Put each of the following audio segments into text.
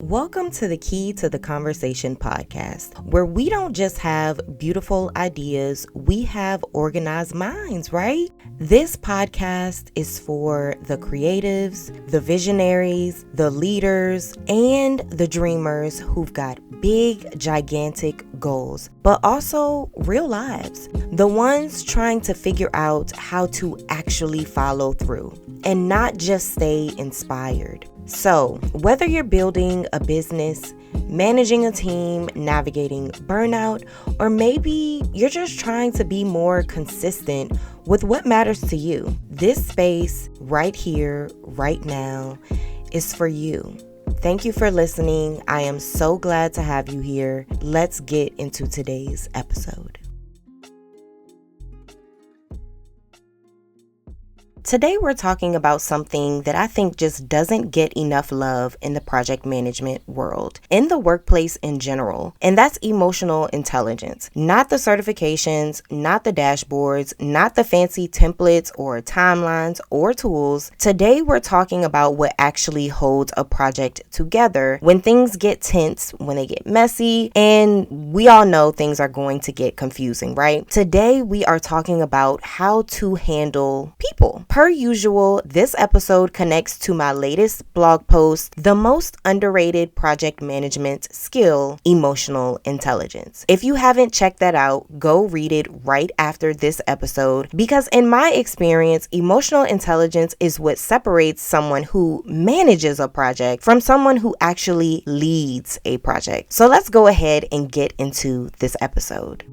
Welcome to the Key to the Conversation podcast, where we don't just have beautiful ideas, we have organized minds, right? This podcast is for the creatives, the visionaries, the leaders, and the dreamers who've got big, gigantic goals, but also real lives. The ones trying to figure out how to actually follow through and not just stay inspired. So, whether you're building a business, managing a team, navigating burnout, or maybe you're just trying to be more consistent with what matters to you, this space right here, right now, is for you. Thank you for listening. I am so glad to have you here. Let's get into today's episode. Today we're talking about something that I think just doesn't get enough love in the project management world, in the workplace in general, and that's emotional intelligence. Not the certifications, not the dashboards, not the fancy templates or timelines or tools. Today we're talking about what actually holds a project together when things get tense, when they get messy, and we all know things are going to get confusing, right? Today we are talking about how to handle people. Per usual, this episode connects to my latest blog post, The Most Underrated Project Management Skill, Emotional Intelligence. If you haven't checked that out, go read it right after this episode, because in my experience, emotional intelligence is what separates someone who manages a project from someone who actually leads a project. So let's go ahead and get into this episode.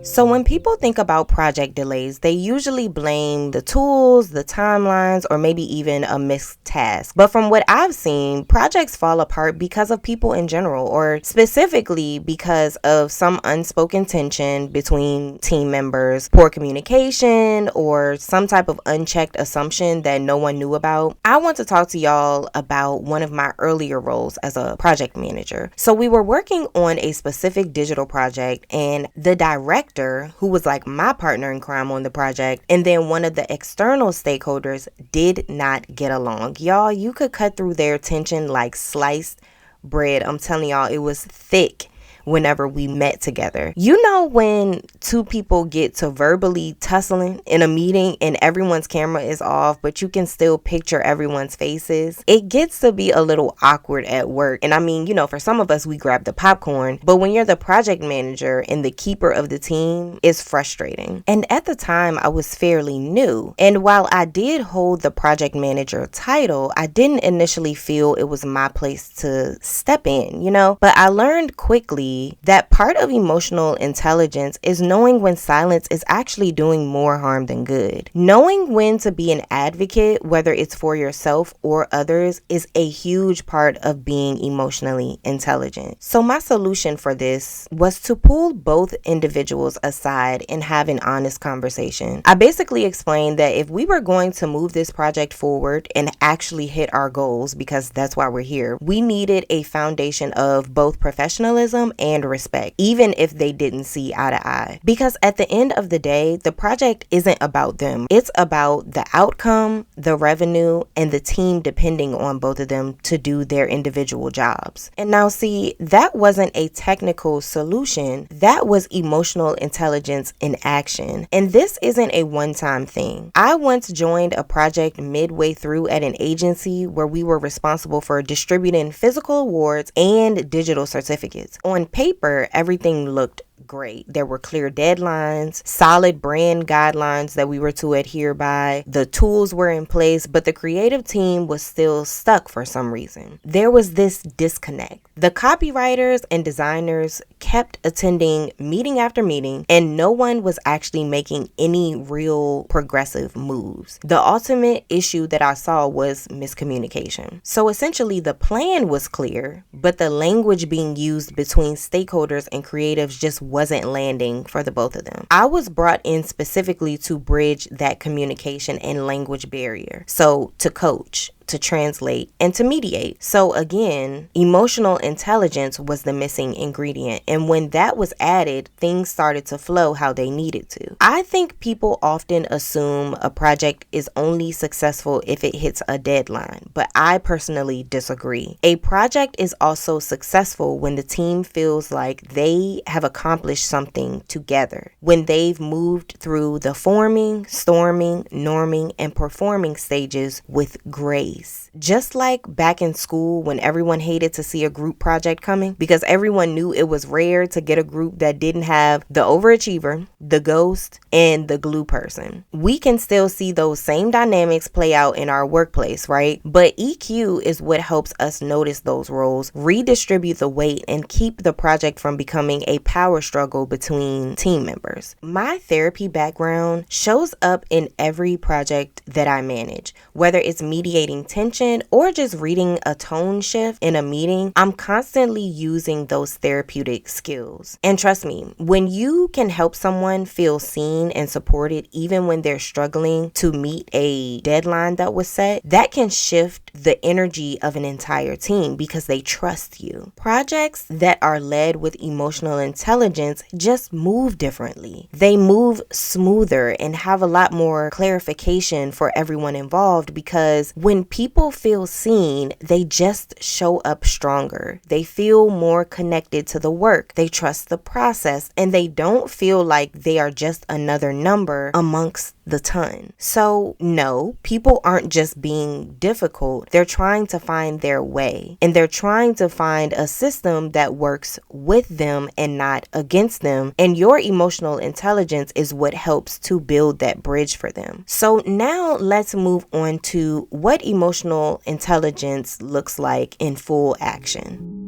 So when people think about project delays, they usually blame the tools, the timelines, or maybe even a missed task. But from what I've seen, projects fall apart because of people in general, or specifically because of some unspoken tension between team members, poor communication, or some type of unchecked assumption that no one knew about. I want to talk to y'all about one of my earlier roles as a project manager. So we were working on a specific digital project, and the director, who was like my partner in crime on the project, and then one of the external stakeholders did not get along. Y'all, you could cut through their tension like sliced bread. I'm telling y'all, it was thick whenever we met together. You know when two people get to verbally tussling in a meeting and everyone's camera is off, but you can still picture everyone's faces? It gets to be a little awkward at work. And I mean, you know, for some of us, we grab the popcorn, but when you're the project manager and the keeper of the team, it's frustrating. And at the time, I was fairly new. And while I did hold the project manager title, I didn't initially feel it was my place to step in, you know? But I learned quickly that part of emotional intelligence is knowing when silence is actually doing more harm than good. Knowing when to be an advocate, whether it's for yourself or others, is a huge part of being emotionally intelligent. So my solution for this was to pull both individuals aside and have an honest conversation. I basically explained that if we were going to move this project forward and actually hit our goals, because that's why we're here, we needed a foundation of both professionalism and respect, even if they didn't see eye to eye. Because at the end of the day, the project isn't about them. It's about the outcome, the revenue, and the team depending on both of them to do their individual jobs. And now see, that wasn't a technical solution. That was emotional intelligence in action. And this isn't a one-time thing. I once joined a project midway through at an agency where we were responsible for distributing physical awards and digital certificates. On paper, everything looked great. There were clear deadlines, solid brand guidelines that we were to adhere by. The tools were in place, but the creative team was still stuck for some reason. There was this disconnect. The copywriters and designers kept attending meeting after meeting, and no one was actually making any real progressive moves. The ultimate issue that I saw was miscommunication. So essentially, the plan was clear, but the language being used between stakeholders and creatives just wasn't landing for the both of them. I was brought in specifically to bridge that communication and language barrier. So to coach, to translate, and to mediate. So again, emotional intelligence was the missing ingredient. And when that was added, things started to flow how they needed to. I think people often assume a project is only successful if it hits a deadline, but I personally disagree. A project is also successful when the team feels like they have accomplished something together, when they've moved through the forming, storming, norming, and performing stages with grace. Just like back in school when everyone hated to see a group project coming because everyone knew it was rare to get a group that didn't have the overachiever, the ghost, and the glue person. We can still see those same dynamics play out in our workplace, right? But EQ is what helps us notice those roles, redistribute the weight, and keep the project from becoming a power struggle between team members. My therapy background shows up in every project that I manage. Whether it's mediating tension or just reading a tone shift in a meeting, I'm constantly using those therapeutic skills. And trust me, when you can help someone feel seen and supported even when they're struggling to meet a deadline that was set, that can shift the energy of an entire team because they trust you. Projects that are led with emotional intelligence just move differently. They move smoother and have a lot more clarification for everyone involved because when people feel seen, they just show up stronger. They feel more connected to the work. They trust the process and they don't feel like they are just another number amongst the ton. So no, people aren't just being difficult. They're trying to find their way and they're trying to find a system that works with them and not against them. And your emotional intelligence is what helps to build that bridge for them. So now let's move on to what emotional intelligence looks like in full action.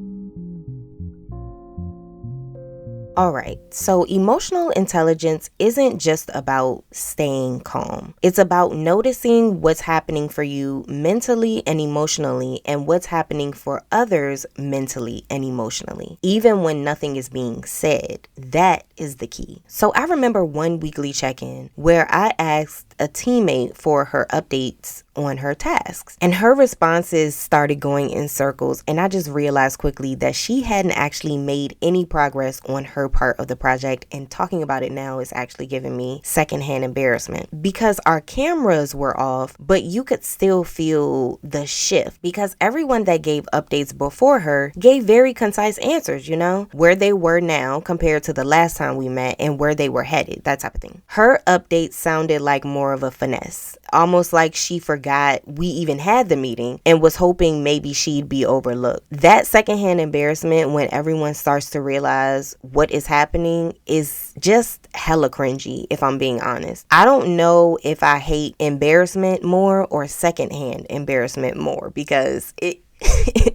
Alright, so emotional intelligence isn't just about staying calm. It's about noticing what's happening for you mentally and emotionally and what's happening for others mentally and emotionally, even when nothing is being said. That is the key. So I remember one weekly check-in where I asked a teammate for her updates on her tasks, and her responses started going in circles, and I just realized quickly that she hadn't actually made any progress on her part of the project, and talking about it now is actually giving me secondhand embarrassment because our cameras were off, but you could still feel the shift because everyone that gave updates before her gave very concise answers, where they were now compared to the last time we met and where they were headed, that type of thing. Her updates sounded like more of a finesse, almost like she forgot we even had the meeting and was hoping maybe she'd be overlooked. That secondhand embarrassment when everyone starts to realize what is happening is just hella cringy, if I'm being honest. I don't know if I hate embarrassment more or secondhand embarrassment more because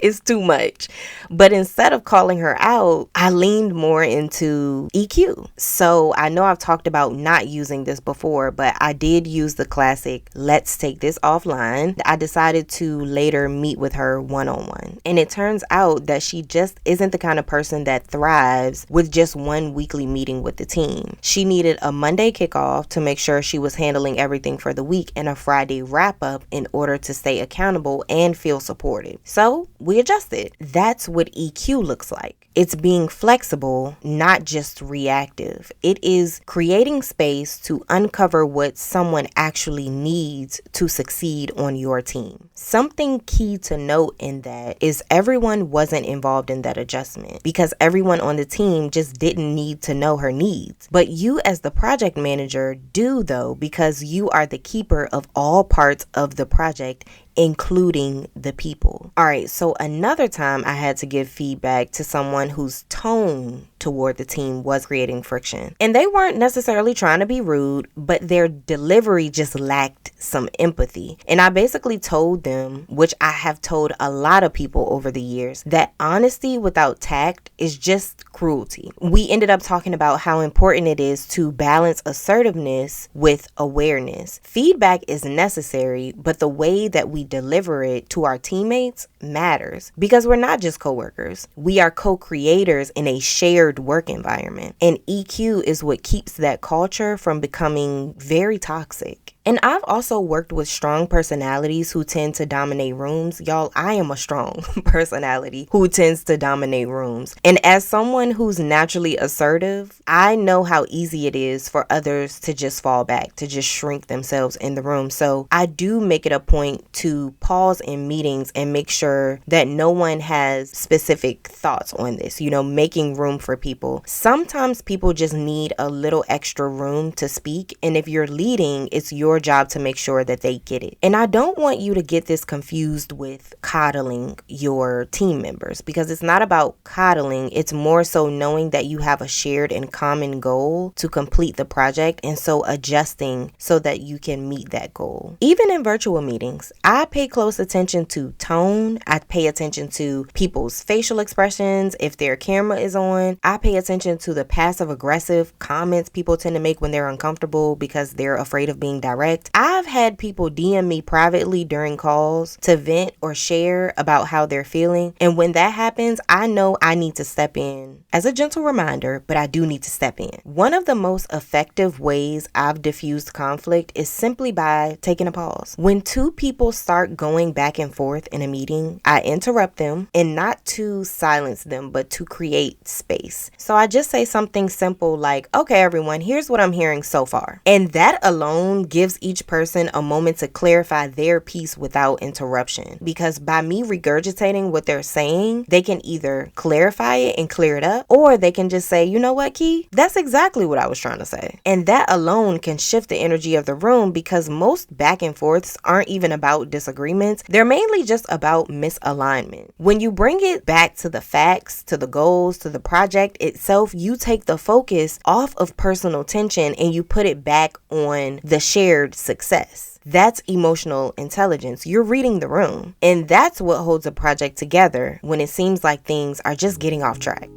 it's too much. But instead of calling her out, I leaned more into EQ. So I know I've talked about not using this before, but I did use the classic, let's take this offline. I decided to later meet with her one-on-one. And it turns out that she just isn't the kind of person that thrives with just one weekly meeting with the team. She needed a Monday kickoff to make sure she was handling everything for the week and a Friday wrap-up in order to stay accountable and feel supported. So we adjusted. That's what EQ looks like. It's being flexible, not just reactive. It is creating space to uncover what someone actually needs to succeed on your team. Something key to note in that is everyone wasn't involved in that adjustment because everyone on the team just didn't need to know her needs. But you as the project manager do though, because you are the keeper of all parts of the project, including the people. All right, so another time I had to give feedback to someone whose tone toward the team was creating friction. And they weren't necessarily trying to be rude, but their delivery just lacked some empathy. And I basically told them, which I have told a lot of people over the years, that honesty without tact is just cruelty. We ended up talking about how important it is to balance assertiveness with awareness. Feedback is necessary, but the way that we deliver it to our teammates matters because we're not just coworkers. We are co-creators in a shared work environment. And EQ is what keeps that culture from becoming very toxic. And I've also worked with strong personalities who tend to dominate rooms. Y'all, I am a strong personality who tends to dominate rooms. And as someone who's naturally assertive, I know how easy it is for others to just fall back, to just shrink themselves in the room. So I do make it a point to pause in meetings and make sure that no one has specific thoughts on this, making room for people. Sometimes people just need a little extra room to speak. And if you're leading, it's your job to make sure that they get it. And I don't want you to get this confused with coddling your team members, because it's not about coddling. It's more so knowing that you have a shared and common goal to complete the project, and so adjusting so that you can meet that goal. Even in virtual meetings, I pay close attention to tone. I pay attention to people's facial expressions. If their camera is on, I pay attention to the passive aggressive comments people tend to make when they're uncomfortable because they're afraid of being direct. I've had people DM me privately during calls to vent or share about how they're feeling. And when that happens, I know I need to step in as a gentle reminder, but I do need to step in. One of the most effective ways I've diffused conflict is simply by taking a pause. When two people start going back and forth in a meeting, I interrupt them, and not to silence them, but to create space. So I just say something simple like, okay, everyone, here's what I'm hearing so far. And that alone gives each person a moment to clarify their piece without interruption. Because by me regurgitating what they're saying, they can either clarify it and clear it up, or they can just say, you know what, Key? That's exactly what I was trying to say. And that alone can shift the energy of the room, because most back and forths aren't even about disagreements. They're mainly just about misalignment. When you bring it back to the facts, to the goals, to the project itself, you take the focus off of personal tension and you put it back on the shared success. That's emotional intelligence. You're reading the room. And that's what holds a project together when it seems like things are just getting off track.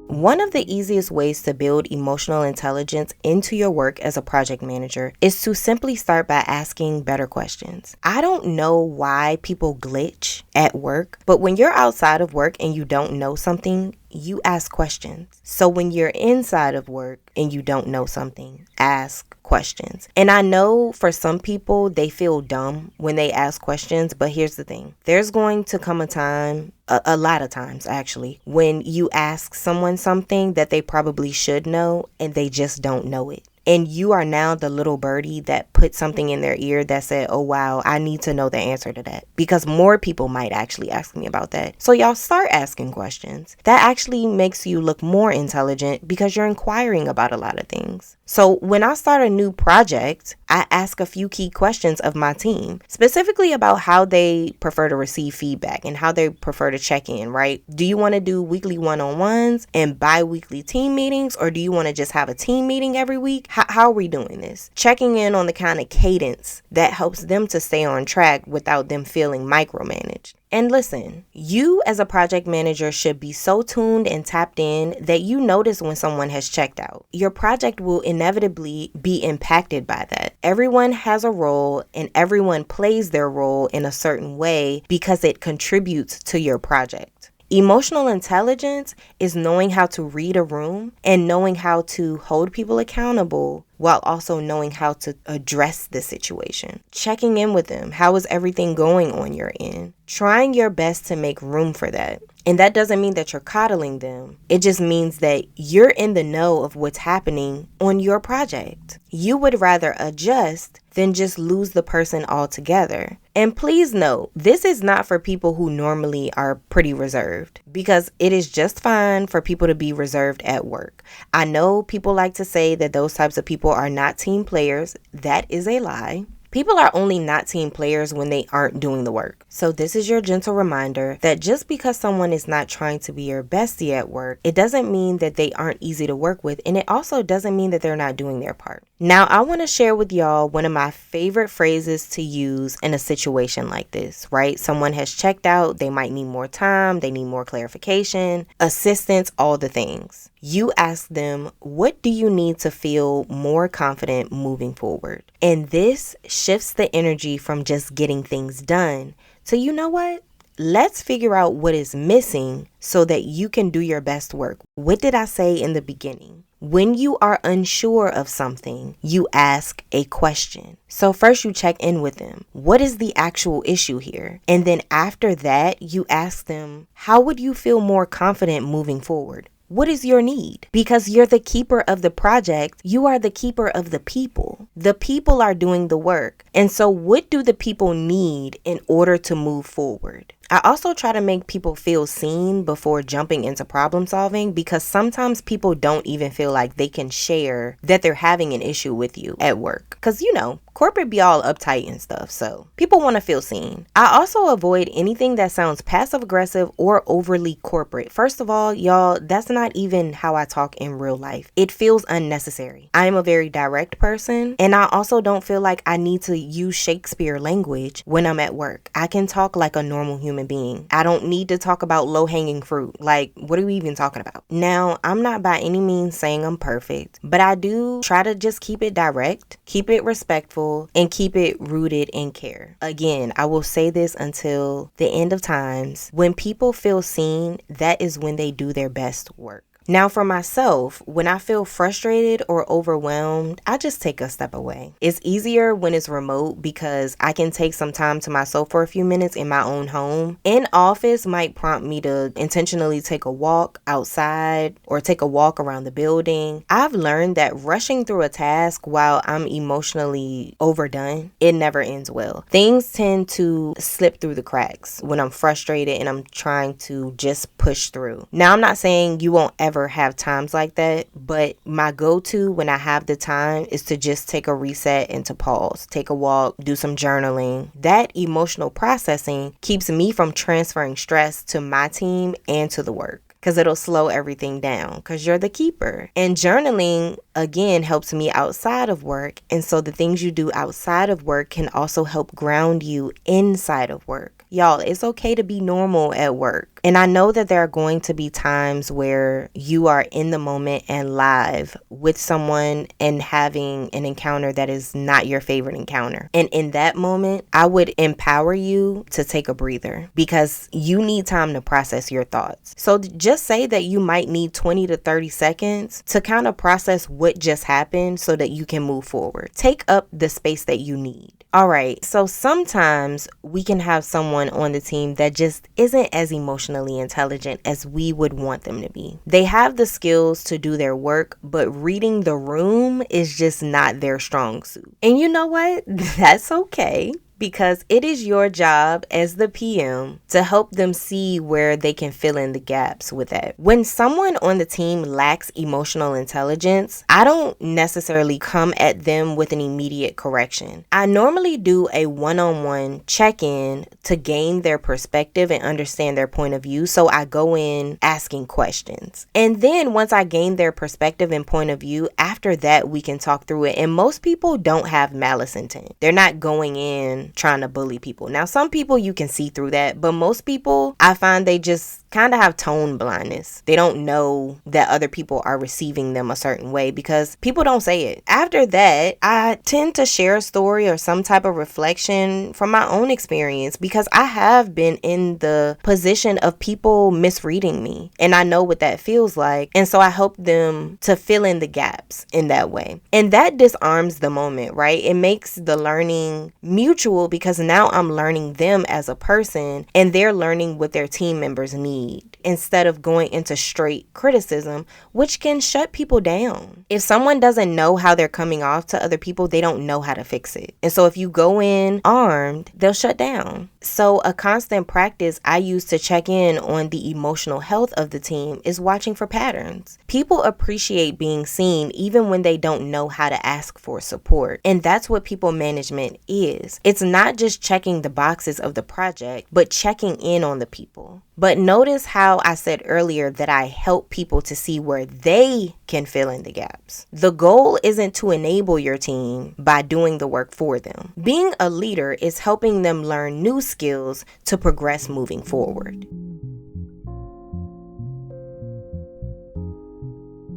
One of the easiest ways to build emotional intelligence into your work as a project manager is to simply start by asking better questions. I don't know why people glitch at work, but when you're outside of work and you don't know something, you ask questions. So when you're inside of work and you don't know something, ask questions. And I know for some people, they feel dumb when they ask questions, but here's the thing. There's going to come a time, a lot of times actually, when you ask someone something that they probably should know and they just don't know it. And you are now the little birdie that put something in their ear that said, oh, wow, I need to know the answer to that. Because more people might actually ask me about that. So y'all start asking questions. That actually makes you look more intelligent because you're inquiring about a lot of things. So when I start a new project, I ask a few key questions of my team, specifically about how they prefer to receive feedback and how they prefer to check in, right? Do you want to do weekly one-on-ones and bi-weekly team meetings, or do you want to just have a team meeting every week? How are we doing this? Checking in on the kind of cadence that helps them to stay on track without them feeling micromanaged. And listen, you as a project manager should be so tuned and tapped in that you notice when someone has checked out. Your project will inevitably be impacted by that. Everyone has a role and everyone plays their role in a certain way because it contributes to your project. Emotional intelligence is knowing how to read a room and knowing how to hold people accountable while also knowing how to address the situation. Checking in with them. How is everything going on your end? Trying your best to make room for that. And that doesn't mean that you're coddling them. It just means that you're in the know of what's happening on your project. You would rather adjust than just lose the person altogether. And please note, this is not for people who normally are pretty reserved, because it is just fine for people to be reserved at work. I know people like to say that those types of people are not team players. That is a lie. People are only not team players when they aren't doing the work. So this is your gentle reminder that just because someone is not trying to be your bestie at work, it doesn't mean that they aren't easy to work with, and it also doesn't mean that they're not doing their part. Now, I want to share with y'all one of my favorite phrases to use in a situation like this, right? Someone has checked out, they might need more time, they need more clarification, assistance, all the things. You ask them, what do you need to feel more confident moving forward? And this shifts the energy from just getting things done to, you know what? Let's figure out what is missing so that you can do your best work. What did I say in the beginning? When you are unsure of something, you ask a question. So first you check in with them. What is the actual issue here? And then after that, you ask them, how would you feel more confident moving forward? What is your need? Because you're the keeper of the project, you are the keeper of the people. The people are doing the work. And so what do the people need in order to move forward? I also try to make people feel seen before jumping into problem solving, because sometimes people don't even feel like they can share that they're having an issue with you at work. Because, corporate be all uptight and stuff, so people want to feel seen. I also avoid anything that sounds passive aggressive or overly corporate. First of all, y'all, that's not even how I talk in real life. It feels unnecessary. I am a very direct person, and I also don't feel like I need to use Shakespeare language when I'm at work. I can talk like a normal human being. I don't need to talk about low-hanging fruit. Like, what are we even talking about? Now, I'm not by any means saying I'm perfect, but I do try to just keep it direct, keep it respectful, and keep it rooted in care. Again, I will say this until the end of times. When people feel seen, that is when they do their best work. Now for myself, when I feel frustrated or overwhelmed, I just take a step away. It's easier when it's remote because I can take some time to myself for a few minutes in my own home. In office might prompt me to intentionally take a walk outside or take a walk around the building. I've learned that rushing through a task while I'm emotionally overdone, it never ends well. Things tend to slip through the cracks when I'm frustrated and I'm trying to just push through. Now, I'm not saying you won't ever have times like that, but my go-to when I have the time is to just take a reset and to pause, take a walk, do some journaling. That emotional processing keeps me from transferring stress to my team and to the work, because it'll slow everything down because you're the keeper. And journaling, again, helps me outside of work. And so the things you do outside of work can also help ground you inside of work. Y'all, it's okay to be normal at work. And I know that there are going to be times where you are in the moment and live with someone and having an encounter that is not your favorite encounter. And in that moment, I would empower you to take a breather because you need time to process your thoughts. So just say that you might need 20 to 30 seconds to kind of process what just happened so that you can move forward. Take up the space that you need. All right, so sometimes we can have someone on the team that just isn't as emotionally intelligent as we would want them to be. They have the skills to do their work, but reading the room is just not their strong suit. And you know what? That's okay, because it is your job as the PM to help them see where they can fill in the gaps with that. When someone on the team lacks emotional intelligence, I don't necessarily come at them with an immediate correction. I normally do a one-on-one check-in to gain their perspective and understand their point of view, so I go in asking questions. And then once I gain their perspective and point of view, after that we can talk through it. And most people don't have malice intent. They're not going in trying to bully people. Now, some people you can see through that, but most people, I find they just kind of have tone blindness. They don't know that other people are receiving them a certain way because people don't say it. After that, I tend to share a story or some type of reflection from my own experience because I have been in the position of people misreading me and I know what that feels like. And so I help them to fill in the gaps in that way. And that disarms the moment, right? It makes the learning mutual because now I'm learning them as a person and they're learning what their team members need instead of going into straight criticism, which can shut people down. If someone doesn't know how they're coming off to other people, they don't know how to fix it. And so if you go in armed, they'll shut down. So a constant practice I use to check in on the emotional health of the team is watching for patterns. People appreciate being seen even when they don't know how to ask for support. And that's what people management is. It's not just checking the boxes of the project, but checking in on the people. But notice how I said earlier that I help people to see where they can fill in the gaps. The goal isn't to enable your team by doing the work for them. Being a leader is helping them learn new skills to progress moving forward.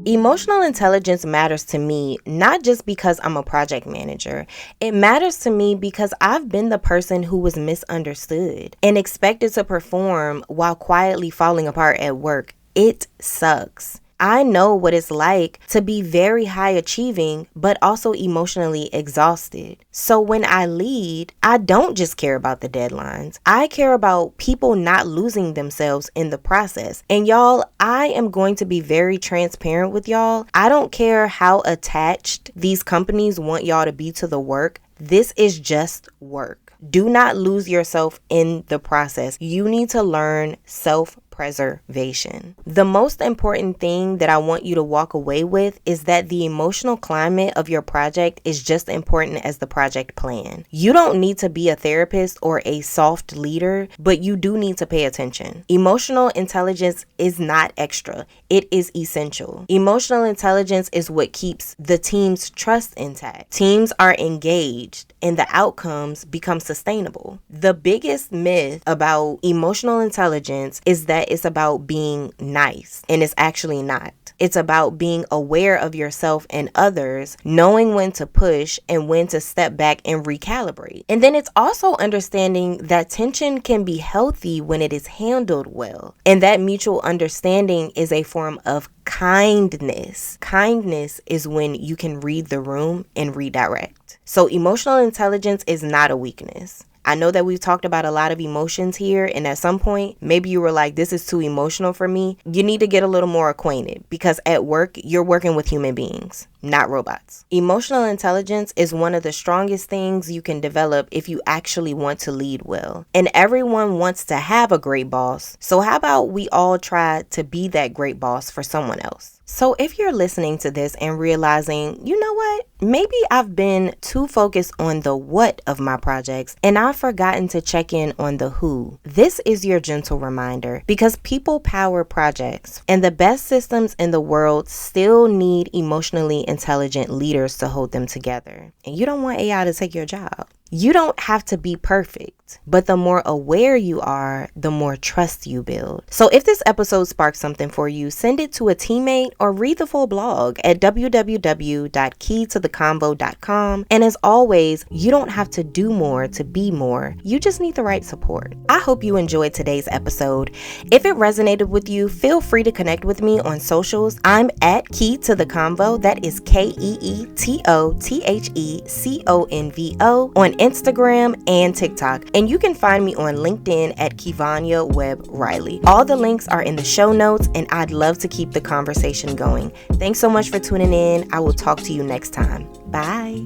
Emotional intelligence matters to me not just because I'm a project manager. It matters to me because I've been the person who was misunderstood and expected to perform while quietly falling apart at work. It sucks. I know what it's like to be very high achieving, but also emotionally exhausted. So when I lead, I don't just care about the deadlines. I care about people not losing themselves in the process. And y'all, I am going to be very transparent with y'all. I don't care how attached these companies want y'all to be to the work. This is just work. Do not lose yourself in the process. You need to learn self-preservation. The most important thing that I want you to walk away with is that the emotional climate of your project is just important as the project plan. You don't need to be a therapist or a soft leader, but you do need to pay attention. Emotional intelligence is not extra. It is essential. Emotional intelligence is what keeps the team's trust intact. Teams are engaged and the outcomes become sustainable. The biggest myth about emotional intelligence is that it's about being nice, and it's actually not. It's about being aware of yourself and others, knowing when to push and when to step back and recalibrate. And then it's also understanding that tension can be healthy when it is handled well. And that mutual understanding is a form of kindness. Kindness is when you can read the room and redirect. So emotional intelligence is not a weakness. I know that we've talked about a lot of emotions here, and at some point, maybe you were like, this is too emotional for me. You need to get a little more acquainted, because at work, you're working with human beings, not robots. Emotional intelligence is one of the strongest things you can develop if you actually want to lead well. And everyone wants to have a great boss. So how about we all try to be that great boss for someone else? So if you're listening to this and realizing, you know what? Maybe I've been too focused on the what of my projects and I've forgotten to check in on the who. This is your gentle reminder, because people power projects, and the best systems in the world still need emotionally intelligent leaders to hold them together. And you don't want AI to take your job. You don't have to be perfect, but the more aware you are, the more trust you build. So if this episode sparked something for you, send it to a teammate or read the full blog at www.keytotheconvo.com. And as always, you don't have to do more to be more. You just need the right support. I hope you enjoyed today's episode. If it resonated with you, feel free to connect with me on socials. I'm at Key to the Convo. That is KeetoTheConvo on Instagram and TikTok. And you can find me on LinkedIn at Kivanya Webb Riley. All the links are in the show notes, and I'd love to keep the conversation going. Thanks so much for tuning in. I will talk to you next time. Bye.